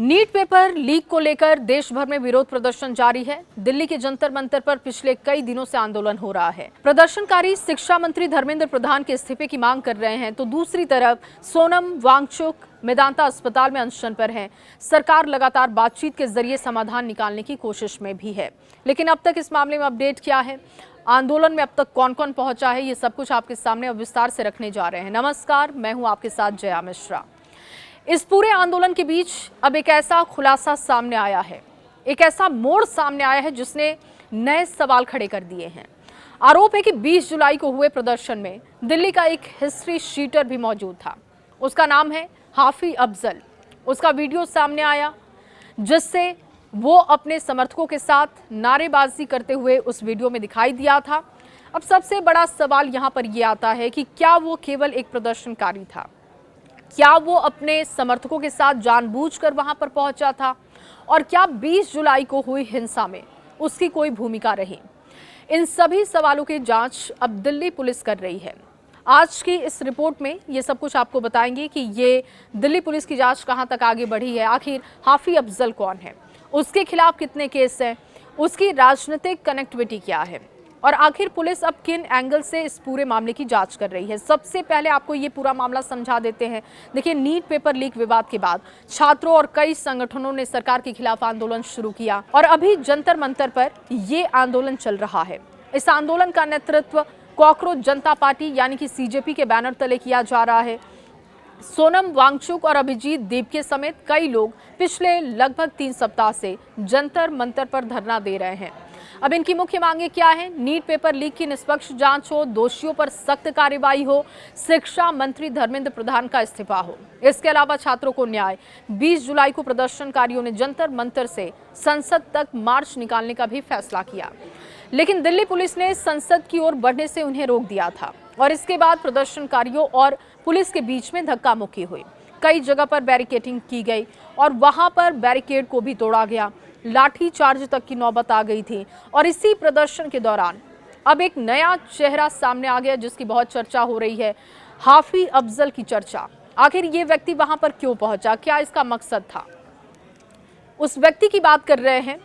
NEET paper leak को लेकर देश भर में विरोध प्रदर्शन जारी है। दिल्ली के जंतर मंतर पर पिछले कई दिनों से आंदोलन हो रहा है। प्रदर्शनकारी शिक्षा मंत्री धर्मेंद्र प्रधान के इस्तीफे की मांग कर रहे हैं, तो दूसरी तरफ सोनम वांगचुक मेदांता अस्पताल में अनशन पर हैं। सरकार लगातार बातचीत के जरिए समाधान निकालने की कोशिश में भी है, लेकिन अब तक इस मामले में अपडेट क्या है, आंदोलन में अब तक कौन कौन पहुंचा है, ये सब कुछ आपके सामने अब विस्तार से रखने जा रहे हैं। नमस्कार, मैं हूं आपके साथ जया मिश्रा। इस पूरे आंदोलन के बीच अब एक ऐसा खुलासा सामने आया है, एक ऐसा मोड़ सामने आया है जिसने नए सवाल खड़े कर दिए हैं। आरोप है कि 20 जुलाई को हुए प्रदर्शन में दिल्ली का एक हिस्ट्री शीटर भी मौजूद था। उसका नाम है हाफी अफजल। उसका वीडियो सामने आया जिससे वो अपने समर्थकों के साथ नारेबाजी करते हुए उस वीडियो में दिखाई दिया था। अब सबसे बड़ा सवाल यहाँ पर यह आता है कि क्या वो केवल एक प्रदर्शनकारी था, क्या वो अपने समर्थकों के साथ जानबूझकर वहां पर पहुंचा था, और क्या 20 जुलाई को हुई हिंसा में उसकी कोई भूमिका रही। इन सभी सवालों की जांच अब दिल्ली पुलिस कर रही है। आज की इस रिपोर्ट में ये सब कुछ आपको बताएंगे कि ये दिल्ली पुलिस की जांच कहां तक आगे बढ़ी है, आखिर हाफी अफजल कौन है, उसके खिलाफ कितने केस हैं, उसकी राजनीतिक कनेक्टिविटी क्या है, और आखिर पुलिस अब किन एंगल से इस पूरे मामले की जांच कर रही है। सबसे पहले आपको ये पूरा मामला समझा देते हैं। देखिए, नीट पेपर लीक विवाद के बाद छात्रों और कई संगठनों ने सरकार के खिलाफ आंदोलन शुरू किया और अभी जंतर मंतर पर ये आंदोलन चल रहा है। इस आंदोलन का नेतृत्व कॉकरोच जनता पार्टी यानी कि सीजेपी के बैनर तले किया जा रहा है। सोनम वांगचुक और अभिजीत देवके समेत कई लोग पिछले लगभग 3 सप्ताह से जंतर मंतर पर धरना दे रहे हैं। अब इनकी मुख्य मांगे क्या है? नीट पेपर लीक की निष्पक्ष जांच हो, दोषियों पर सख्त कार्रवाई हो, शिक्षा मंत्री धर्मेंद्र प्रधान का इस्तीफा हो। इसके अलावा छात्रों को न्याय। 20 जुलाई को प्रदर्शनकारियों ने जंतर मंतर से संसद तक मार्च निकालने का भी फैसला किया, लेकिन दिल्ली पुलिस ने संसद की ओर बढ़ने से उन्हें रोक दिया था और इसके बाद प्रदर्शनकारियों और पुलिस के बीच में धक्का मुक्की हुई। कई जगह पर बैरिकेडिंग की गई और वहां पर बैरिकेड को भी तोड़ा गया। लाठी चार्ज तक की नौबत आ गई थी और इसी प्रदर्शन के दौरान अब एक नया चेहरा सामने आ गया जिसकी बहुत चर्चा हो रही है, हाफी अफजल की चर्चा। आखिर ये व्यक्ति वहां पर क्यों पहुंचा, क्या इसका मकसद था? उस व्यक्ति की बात कर रहे हैं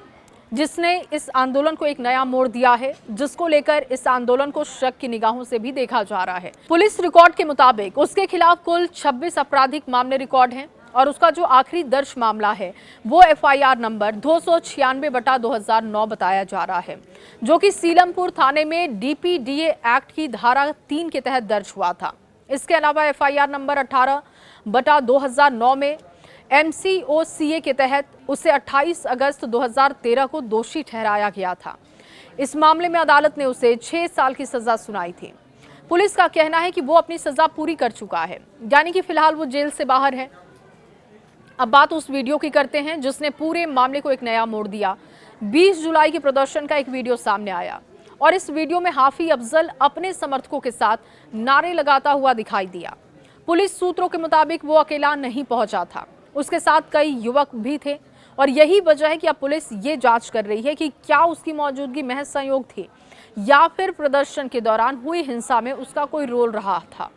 जिसने इस आंदोलन को एक नया मोड़ दिया है, जिसको लेकर इस आंदोलन को शक की निगाहों से भी देखा जा रहा है। पुलिस रिकॉर्ड के मुताबिक उसके खिलाफ कुल 26 आपराधिक मामले रिकॉर्ड हैं और उसका जो आखिरी दर्ज मामला है वो FIR नंबर 296/2009 बताया जा रहा है, जो कि सीलमपुर थाने में DPDA एक्ट की धारा 3 के तहत दर्ज हुआ था। इसके अलावा FIR नंबर 18/2009 में MCOCA के तहत उसे 28 अगस्त 2013 को दोषी ठहराया गया था। इस मामले में अदालत ने उसे 6 साल की सजा सुनाई थी। पुलिस का कहना है कि वो अपनी सजा पूरी कर चुका है, यानी कि फिलहाल वो जेल से बाहर है। अब बात उस वीडियो की करते हैं जिसने पूरे मामले को एक नया मोड़ दिया। 20 जुलाई के प्रदर्शन का एक वीडियो सामने आया और इस वीडियो में हाफी अफजल अपने समर्थकों के साथ नारे लगाता हुआ दिखाई दिया। पुलिस सूत्रों के मुताबिक वो अकेला नहीं पहुंचा था, उसके साथ कई युवक भी थे और यही वजह है कि अब पुलिस ये जांच कर रही है कि क्या उसकी मौजूदगी महज संयोग थी या फिर प्रदर्शन के दौरान हुई हिंसा में उसका कोई रोल रहा था।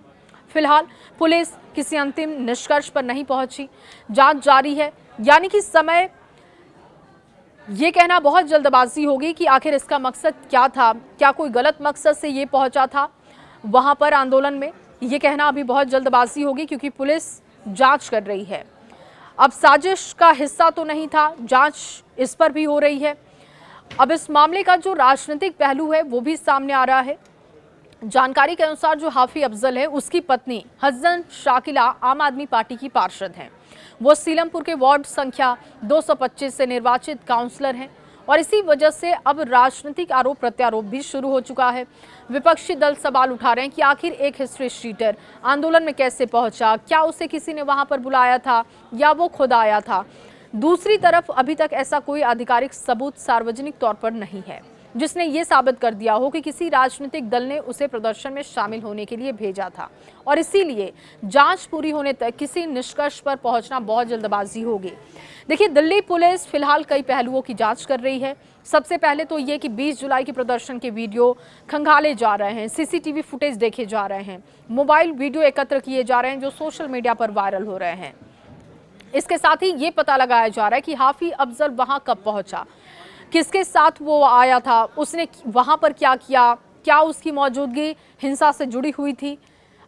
फिलहाल पुलिस किसी अंतिम निष्कर्ष पर नहीं पहुंची, जांच जारी है, यानी कि समय ये कहना बहुत जल्दबाजी होगी कि आखिर इसका मकसद क्या था, क्या कोई गलत मकसद से ये पहुंचा था वहां पर आंदोलन में, ये कहना अभी बहुत जल्दबाजी होगी क्योंकि पुलिस जांच कर रही है। अब साजिश का हिस्सा तो नहीं था, जांच इस पर भी हो रही है। अब इस मामले का जो राजनीतिक पहलू है वो भी सामने आ रहा है। जानकारी के अनुसार जो हाफी अफजल है उसकी पत्नी हसन शाकिला आम आदमी पार्टी की पार्षद हैं। वो सीलमपुर के वार्ड संख्या 225 से निर्वाचित काउंसलर हैं और इसी वजह से अब राजनीतिक आरोप प्रत्यारोप भी शुरू हो चुका है। विपक्षी दल सवाल उठा रहे हैं कि आखिर एक हिस्ट्री शीटर आंदोलन में कैसे पहुंचा, क्या उसे किसी ने वहां पर बुलाया था या वो खुद आया था। दूसरी तरफ अभी तक ऐसा कोई आधिकारिक सबूत सार्वजनिक तौर पर नहीं है जिसने ये साबित कर दिया हो कि किसी राजनीतिक दल ने उसे प्रदर्शन में शामिल होने के लिए भेजा था और इसीलिए जांच पूरी होने तक किसी निष्कर्ष पर पहुंचना बहुत जल्दबाजी होगी। देखिए, दिल्ली पुलिस फिलहाल कई पहलुओं की जांच कर रही है। सबसे पहले तो ये कि 20 जुलाई के प्रदर्शन के वीडियो खंगाले जा रहे हैं, CCTV फुटेज देखे जा रहे हैं, मोबाइल वीडियो एकत्र किए जा रहे हैं जो सोशल मीडिया पर वायरल हो रहे हैं। इसके साथ ही ये पता लगाया जा रहा है कि हाफिज अफजल वहां कब पहुंचा, किसके साथ वो आया था, उसने वहां पर क्या किया, क्या उसकी मौजूदगी हिंसा से जुड़ी हुई थी।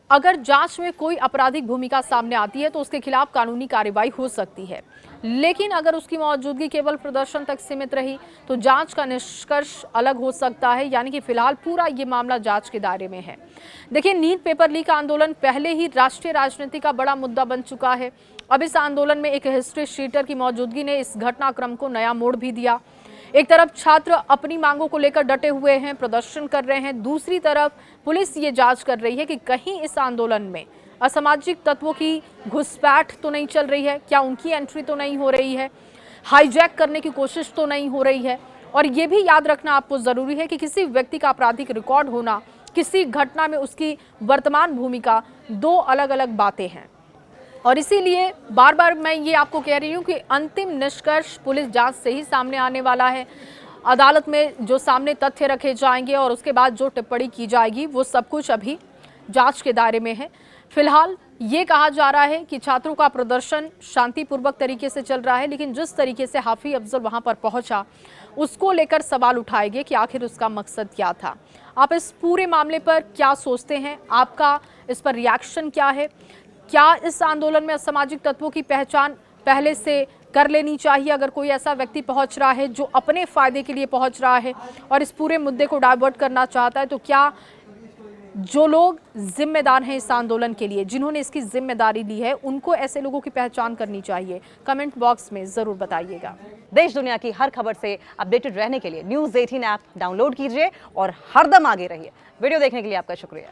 अगर जांच में कोई आपराधिक भूमिका सामने आती है तो उसके खिलाफ कानूनी कार्रवाई हो सकती है, लेकिन अगर उसकी मौजूदगी केवल प्रदर्शन तक सीमित रही तो जांच का निष्कर्ष अलग हो सकता है। यानी कि फिलहाल पूरा ये मामला जांच के दायरे में है। देखिए, नीट पेपर लीक आंदोलन पहले ही राष्ट्रीय राजनीति का बड़ा मुद्दा बन चुका है। अब इस आंदोलन में एक हिस्ट्री शीटर की मौजूदगी ने इस घटनाक्रम को नया मोड़ भी दिया। एक तरफ छात्र अपनी मांगों को लेकर डटे हुए हैं, प्रदर्शन कर रहे हैं, दूसरी तरफ पुलिस ये जांच कर रही है कि कहीं इस आंदोलन में असामाजिक तत्वों की घुसपैठ तो नहीं चल रही है, क्या उनकी एंट्री तो नहीं हो रही है, हाईजैक करने की कोशिश तो नहीं हो रही है। और ये भी याद रखना आपको जरूरी है कि किसी व्यक्ति का आपराधिक रिकॉर्ड होना, किसी घटना में उसकी वर्तमान भूमिका, दो अलग अलग बातें हैं। और इसीलिए बार बार मैं ये आपको कह रही हूँ कि अंतिम निष्कर्ष पुलिस जांच से ही सामने आने वाला है। अदालत में जो सामने तथ्य रखे जाएंगे और उसके बाद जो टिप्पणी की जाएगी वो सब कुछ अभी जांच के दायरे में है। फिलहाल ये कहा जा रहा है कि छात्रों का प्रदर्शन शांतिपूर्वक तरीके से चल रहा है, लेकिन जिस तरीके से हाफिज अफजल वहां पर पहुंचा उसको लेकर सवाल उठाए गए कि आखिर उसका मकसद क्या था। आप इस पूरे मामले पर क्या सोचते हैं, आपका इस पर रिएक्शन क्या है? क्या इस आंदोलन में असामाजिक तत्वों की पहचान पहले से कर लेनी चाहिए अगर कोई ऐसा व्यक्ति पहुंच रहा है जो अपने फायदे के लिए पहुंच रहा है और इस पूरे मुद्दे को डाइवर्ट करना चाहता है, तो क्या जो लोग जिम्मेदार हैं इस आंदोलन के लिए, जिन्होंने इसकी जिम्मेदारी ली है, उनको ऐसे लोगों की पहचान करनी चाहिए? कमेंट बॉक्स में जरूर बताइएगा। देश दुनिया की हर खबर से अपडेटेड रहने के लिए न्यूज़ 18 ऐप डाउनलोड कीजिए और हरदम आगे रहिए। वीडियो देखने के लिए आपका शुक्रिया।